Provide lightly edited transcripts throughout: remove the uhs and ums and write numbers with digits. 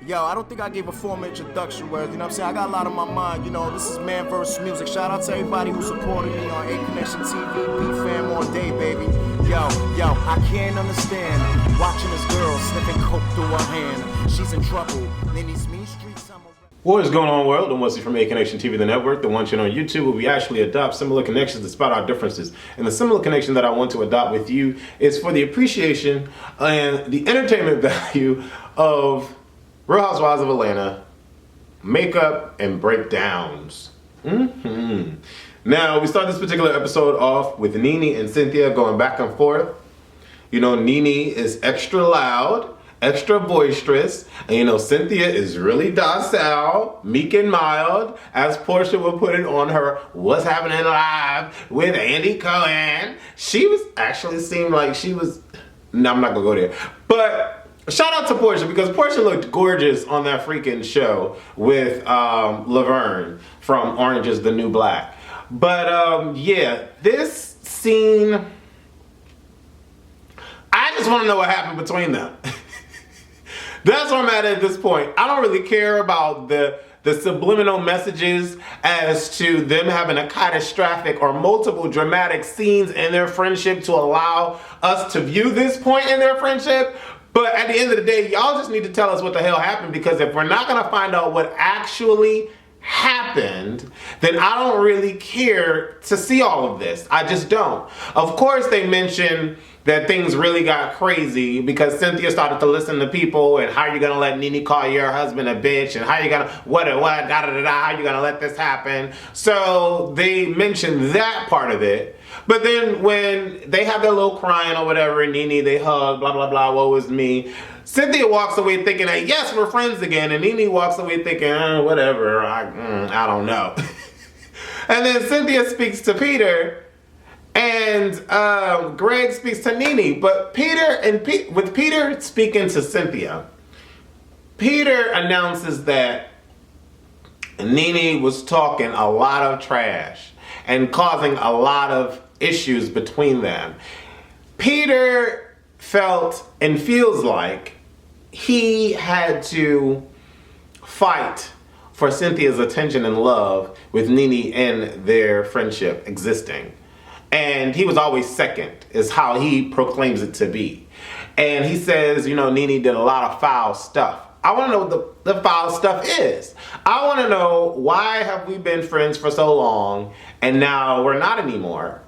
Yo, I don't think I gave a formal introduction word, you know what I'm saying? I got a lot on my mind, you know, this is Man vs. Music. Shout out to everybody who supported me on A Connection TV, B Fam all day, baby. Yo, I can't understand watching this girl sniffing coke through her hand. She's in trouble, in these mean streets, I'm a... What is going on, world? I'm Wesley from A Connection TV, the network, the one channel on YouTube where we actually adopt similar connections despite our differences. And the similar connection that I want to adopt with you is for the appreciation and the entertainment value of Real Housewives of Atlanta makeup and breakdowns. Now, we start this particular episode off with Nene and Cynthia going back and forth. You know, Nene is extra loud, extra boisterous, and you know, Cynthia is really docile, meek and mild, as Portia would put it on her What's Happening Live with Andy Cohen. She was actually seemed like she was, no, I'm not gonna go there. But shout out to Portia, because Portia looked gorgeous on that freaking show with Laverne from Orange is the New Black. But yeah, this scene, I just want to know what happened between them. That's where I'm at this point. I don't really care about the subliminal messages as to them having a catastrophic or multiple dramatic scenes in their friendship to allow us to view this point in their friendship. But at the end of the day, y'all just need to tell us what the hell happened, because if we're not gonna find out what actually happened, then I don't really care to see all of this. I just don't. Of course, they mention that things really got crazy because Cynthia started to listen to people, and how are you gonna let Nene call your husband a bitch, and how you gonna how you gonna let this happen? So they mentioned that part of it. But then when they have their little crying or whatever, and Nene, they hug, blah, blah, blah, woe is me. Cynthia walks away thinking that, yes, we're friends again. And Nene walks away thinking, whatever, I don't know. And then Cynthia speaks to Peter, and Greg speaks to Nene. But with Peter speaking to Cynthia, Peter announces that Nene was talking a lot of trash and causing a lot of issues between them. Peter felt and feels like he had to fight for Cynthia's attention and love with Nene and their friendship existing. And he was always second, is how he proclaims it to be. And he says, you know, Nene did a lot of foul stuff. I want to know what the foul stuff is. I want to know, why have we been friends for so long and now we're not anymore?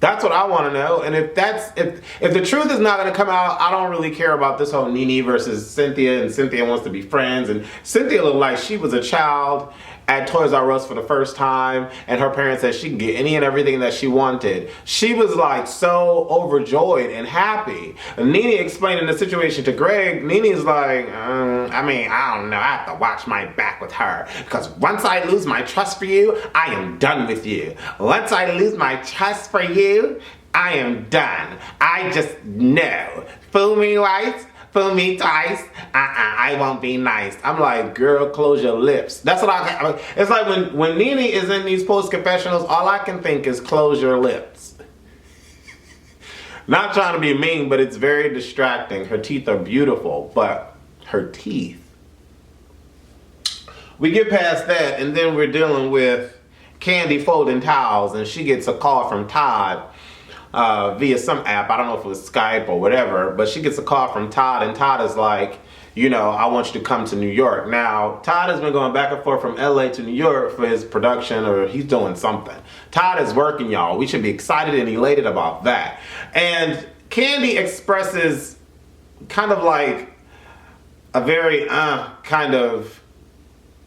That's what I want to know. And if the truth is not going to come out, I don't really care about this whole Nene versus Cynthia, and Cynthia wants to be friends. And Cynthia looked like she was a child at Toys R Us for the first time, and her parents said she can get any and everything that she wanted. She was like so overjoyed and happy. And Nene explaining the situation to Greg, Nene's like, I don't know, I have to watch my back with her, because once I lose my trust for you, I am done with you. Once I lose my trust for you, I am done. I just know. Fool me once, fool me twice, I won't be nice. I'm like, girl, close your lips. That's what it's like when Nene is in these post-confessionals, all I can think is close your lips. Not trying to be mean, but it's very distracting. Her teeth are beautiful, but her teeth. We get past that, and then we're dealing with Candy folding towels, and she gets a call from Todd via some app. I don't know if it was Skype or whatever, but she gets a call from Todd, and Todd is like, you know, I want you to come to New York. Now, Todd has been going back and forth from LA to New York for his production, or he's doing something. Todd is working, y'all. We should be excited and elated about that. And Candy expresses kind of like a very kind of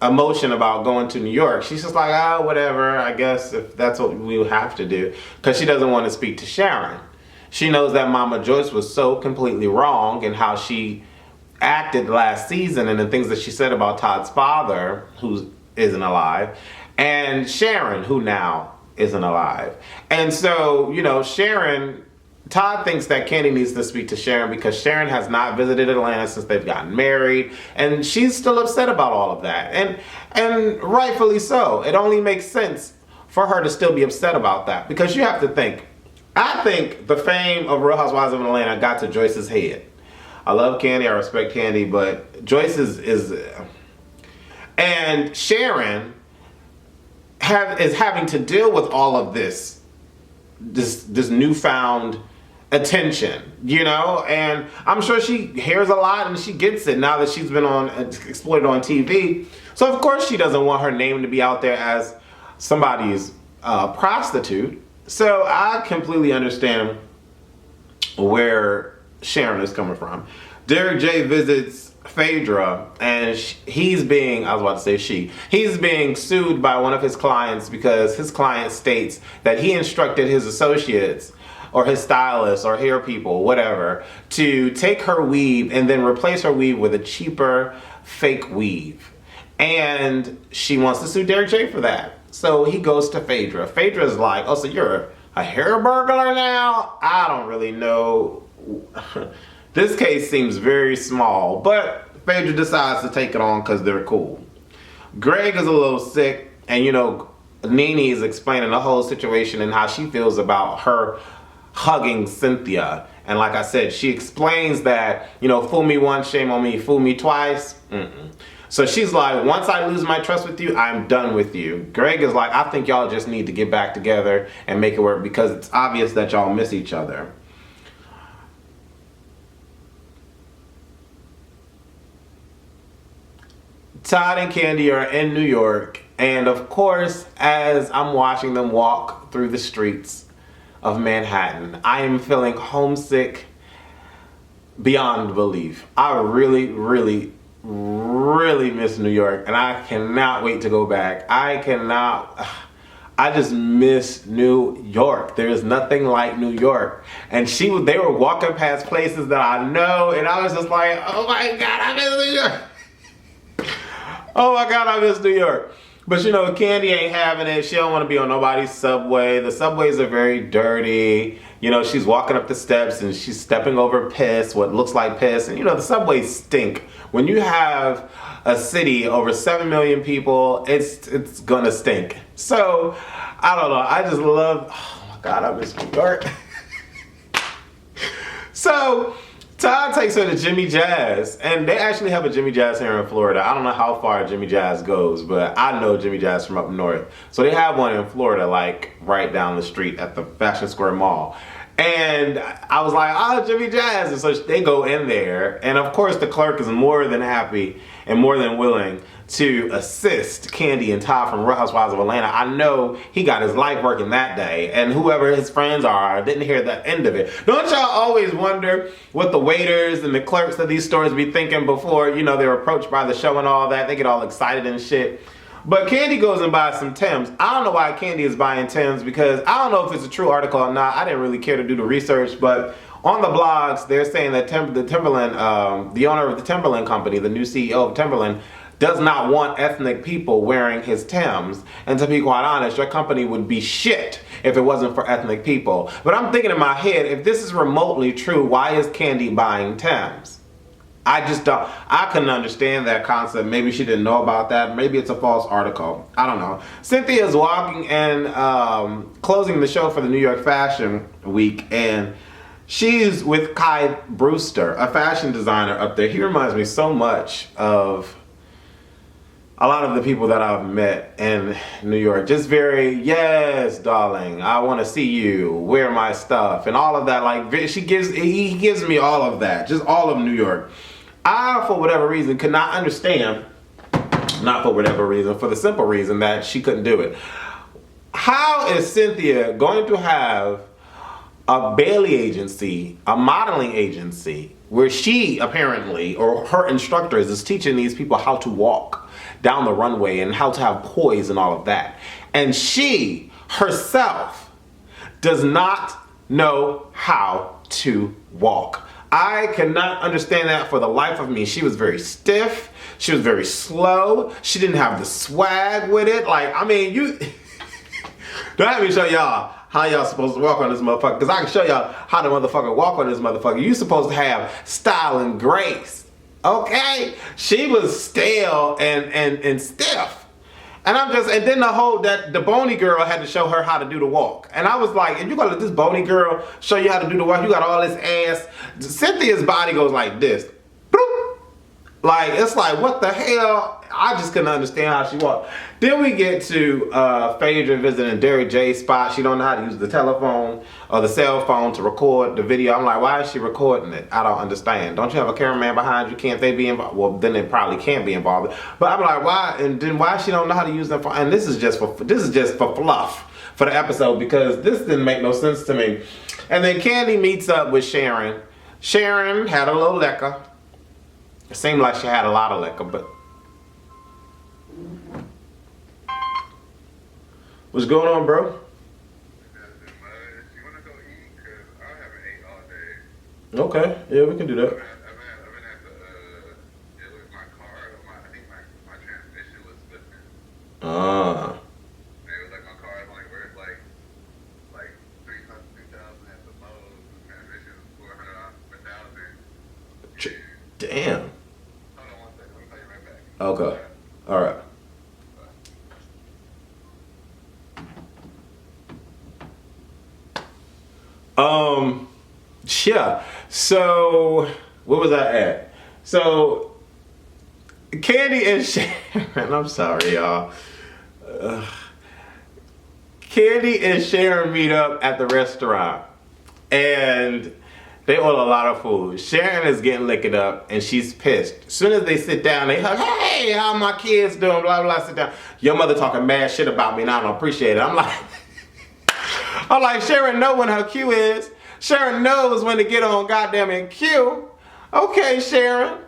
emotion about going to New York. She's just like, whatever, I guess if that's what we have to do, because she doesn't want to speak to Sharon. She knows that Mama Joyce was so completely wrong in how she acted last season and the things that she said about Todd's father, who isn't alive, and Sharon, who now isn't alive. And so, you know, Todd thinks that Candy needs to speak to Sharon because Sharon has not visited Atlanta since they've gotten married, and she's still upset about all of that, and rightfully so. It only makes sense for her to still be upset about that, because you have to think, I think the fame of Real Housewives of Atlanta got to Joyce's head. I love Candy. I respect Candy, but Joyce is and Sharon is having to deal with all of this newfound attention, you know, and I'm sure she hears a lot and she gets it now that she's been exploited on TV. So of course she doesn't want her name to be out there as somebody's prostitute. So I completely understand where Sharon is coming from. Derek J visits Phaedra, and he's being sued by one of his clients because his client states that he instructed his associates or his stylists or hair people, whatever, to take her weave and then replace her weave with a cheaper fake weave. And she wants to sue Derek J for that. So he goes to Phaedra. Phaedra's like, oh, so you're a hair burglar now? I don't really know. This case seems very small, but Phaedra decides to take it on because they're cool. Greg is a little sick, and you know, Nene is explaining the whole situation and how she feels about her hugging Cynthia. And like I said, she explains that, you know, fool me once, shame on me, fool me twice. So she's like, once I lose my trust with you, I'm done with you. Greg is like, I think y'all just need to get back together and make it work because it's obvious that y'all miss each other. Todd and Candy are in New York, and of course, as I'm watching them walk through the streets of Manhattan, I am feeling homesick beyond belief. I really, really, really miss New York, and I cannot wait to go back. I just miss New York. There's nothing like New York. And they were walking past places that I know, and I was just like, oh my God, I miss New York. Oh my God, I miss New York. But you know, Candy ain't having it. She don't want to be on nobody's subway. The subways are very dirty. You know, she's walking up the steps and she's stepping over piss, what looks like piss. And you know, the subways stink. When you have a city over 7 million people, it's gonna stink. So, I don't know. I just love, oh my God, I miss New York. So, Todd takes her to Jimmy Jazz, and they actually have a Jimmy Jazz here in Florida. I don't know how far Jimmy Jazz goes, but I know Jimmy Jazz from up north. So they have one in Florida, like right down the street at the Fashion Square Mall. And I was like, oh, Jimmy Jazz. And so they go in there, and of course the clerk is more than happy and more than willing to assist Candy and Todd from Real Housewives of Atlanta. I know he got his life working that day, and whoever his friends are, I didn't hear the end of it. Don't y'all always wonder what the waiters and the clerks of these stores be thinking before, you know, they're approached by the show and all that? They get all excited and shit. But Candy goes and buys some Timbs. I don't know why Candy is buying Timbs, because I don't know if it's a true article or not. I didn't really care to do the research, but on the blogs, they're saying that the Timberland, the owner of the Timberland company, the new CEO of Timberland, does not want ethnic people wearing his Timbs. And to be quite honest, your company would be shit if it wasn't for ethnic people. But I'm thinking in my head, if this is remotely true, why is Candy buying Timbs? I couldn't understand that concept. Maybe she didn't know about that. Maybe it's a false article. I don't know. Cynthia is walking and closing the show for the New York Fashion Week, and she's with Kai Brewster, a fashion designer up there. He reminds me so much of a lot of the people that I've met in New York. Just very, yes, darling, I want to see you, wear my stuff, and all of that. Like, he gives me all of that, just all of New York. I, for whatever reason, could not understand, not for whatever reason, for the simple reason that she couldn't do it. How is Cynthia going to have a Bailey agency, a modeling agency, where she apparently, or her instructors, is teaching these people how to walk down the runway and how to have poise and all of that, and she herself does not know how to walk? I cannot understand that for the life of me. She was very stiff. She was very slow. She didn't have the swag with it. Like, I mean, you don't have me show y'all how y'all supposed to walk on this motherfucker, because I can show y'all how the motherfucker walk on this motherfucker. You supposed to have style and grace. Okay? She was stale and stiff. And then the bony girl had to show her how to do the walk. And I was like, if you gonna let this bony girl show you how to do the walk, you got all this ass. Cynthia's body goes like this. Bloop. Like, it's like, what the hell? I just couldn't understand how she walked. Then we get to Phaedra visiting Derek J's spot. She don't know how to use the telephone or the cell phone to record the video. I'm like, why is she recording it? I don't understand. Don't you have a cameraman behind you? Can't they be involved? Well, then they probably can't be involved. But I'm like, why? And then why she don't know how to use the phone? And this is just for fluff for the episode, because this didn't make no sense to me. And then Candy meets up with Sharon. Sharon had a little liquor. It seemed like she had a lot of liquor, but what's going on, bro? You wanna go eat? Cause I haven't ate all day. Okay, yeah, we can do that. I've been at the deal with my car. I think my transmission was slipping. It was like my car is only worth like 3,000 at the most. The transmission was $400 per thousand. Damn. Hold on one second. Let me call you right back. Okay. All right. Yeah. So, where was I at? So, Candy and Sharon, I'm sorry, y'all. Candy and Sharon meet up at the restaurant, and they order a lot of food. Sharon is getting licked up, and she's pissed. As soon as they sit down, they hug, hey, how my kids doing, blah, blah, sit down. Your mother talking mad shit about me, and I don't appreciate it. I'm like, Sharon know when her cue is. Sharon knows when to get on goddamn in cue. Okay, Sharon.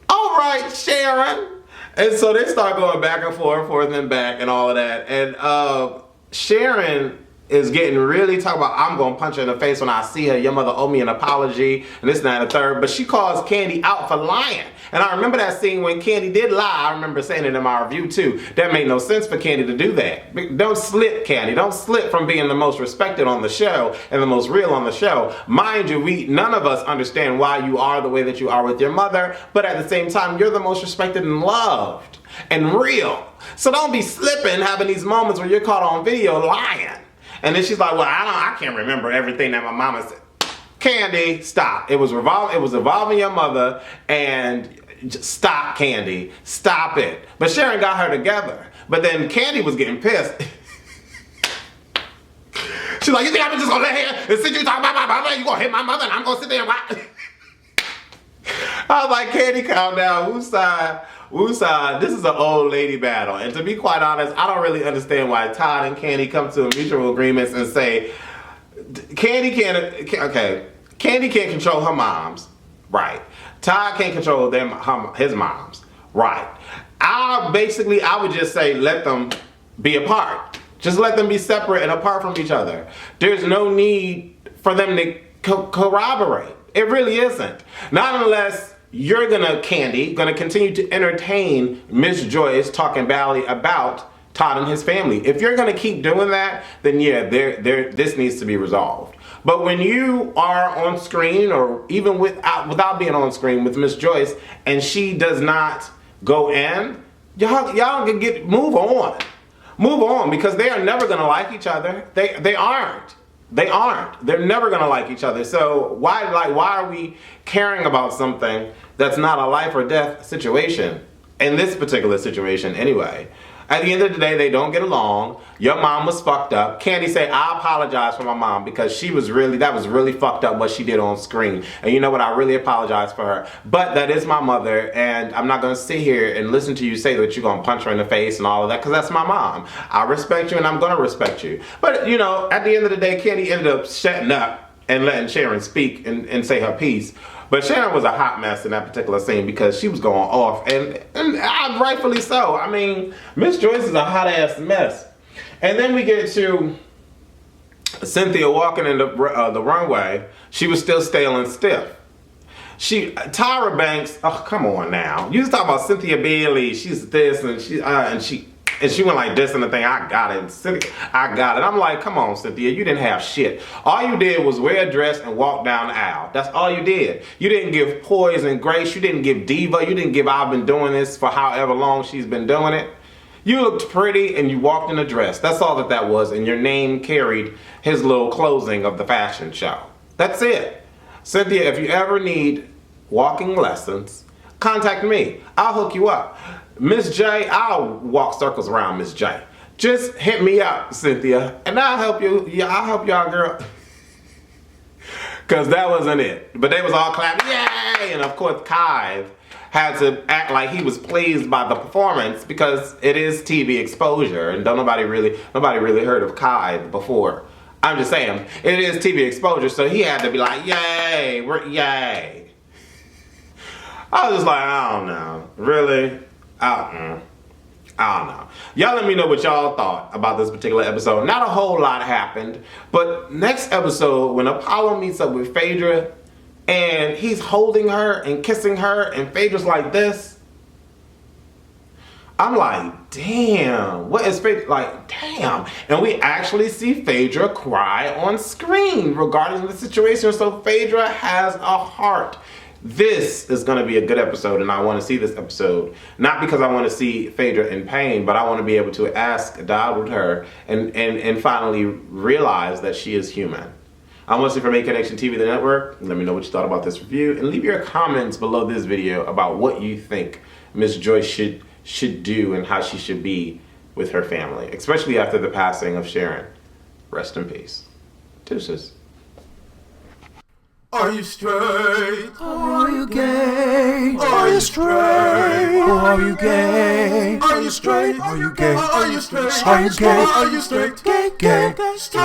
All right, Sharon. And so they start going back and forth and back and all of that. And Sharon is getting really talking about, I'm going to punch her in the face when I see her. Your mother owe me an apology and this, that, and the third. But she calls Candy out for lying. And I remember that scene when Candy did lie. I remember saying it in my review too. That made no sense for Candy to do that. Don't slip, Candy. Don't slip from being the most respected on the show and the most real on the show. Mind you, none of us understand why you are the way that you are with your mother. But at the same time, you're the most respected and loved and real. So don't be slipping, having these moments where you're caught on video lying. And then she's like, well, I can't remember everything that my mama said. Candy, stop. It was involving your mother, and just stop, Candy. Stop it. But Sharon got her together. But then Candy was getting pissed. She's like, you think I'm just gonna let her and sit you talking about my mother? You gonna hit my mother and I'm gonna sit there and watch? I was like, Candy, calm down. Whose side? This is an old lady battle. And to be quite honest, I don't really understand why Todd and Candy come to mutual agreements and say, Candy can't control her moms. Right. Todd can't control his moms. Right. I would just say let them be apart. Just let them be separate and apart from each other. There's no need for them to corroborate. It really isn't. Not unless you're gonna continue to entertain Miss Joyce talking badly about Todd and his family. If you're gonna keep doing that, then yeah, this needs to be resolved. But when you are on screen, or even without being on screen with Miss Joyce, and she does not go in, y'all can move on. Move on, because they are never gonna like each other. They aren't. They're never gonna like each other. So why are we caring about something that's not a life or death situation? In this particular situation, anyway. At the end of the day, they don't get along. Your mom was fucked up. Candy say, I apologize for my mom, because that was really fucked up what she did on screen. And you know what? I really apologize for her. But that is my mother, and I'm not gonna sit here and listen to you say that you're gonna punch her in the face and all of that, because that's my mom. I respect you, and I'm gonna respect you. But you know, at the end of the day, Candy ended up shutting up and letting Sharon speak and say her piece. But Sharon was a hot mess in that particular scene, because she was going off, and rightfully so. I mean, Miss Joyce is a hot ass mess. And then we get to Cynthia walking in the runway. She was still stale and stiff. Tyra Banks, oh come on now. You just talk about Cynthia Bailey. She's this and she went like this and the thing. I got it. I got it. I'm like, come on, Cynthia. You didn't have shit. All you did was wear a dress and walk down the aisle. That's all you did. You didn't give poise and grace. You didn't give diva. You didn't give I've been doing this for however long she's been doing it. You looked pretty and you walked in a dress. That's all that was. And your name carried his little closing of the fashion show. That's it. Cynthia, if you ever need walking lessons, contact me. I'll hook you up. Miss J, I'll walk circles around Miss J. Just hit me up, Cynthia, and I'll help you. Yeah, I'll help y'all, girl. Because that wasn't it. But they was all clapping, yay! And of course, Kai had to act like he was pleased by the performance because it is TV exposure, and nobody really heard of Kai before. I'm just saying, it is TV exposure, so he had to be like, yay, yay. I was just like, I don't know. Really? I don't know. Y'all let me know what y'all thought about this particular episode. Not a whole lot happened, but next episode, when Apollo meets up with Phaedra, and he's holding her and kissing her, and Phaedra's like this, I'm like, damn, what is Phaedra, like, damn. And we actually see Phaedra cry on screen regarding the situation, so Phaedra has a heart. This is going to be a good episode, and I want to see this episode. Not because I want to see Phaedra in pain, but I want to be able to dialogue with her and finally realize that she is human. I'm Wesley from A Connection TV, the network. Let me know what you thought about this review, and leave your comments below this video about what you think Miss Joyce should do and how she should be with her family, especially after the passing of Sharon. Rest in peace. Deuces. Are you straight? Are you gay? Are you straight? Are you gay? Are you straight? Are you gay? Are you straight? Are you gay? Are you straight? Gay, gay, straight.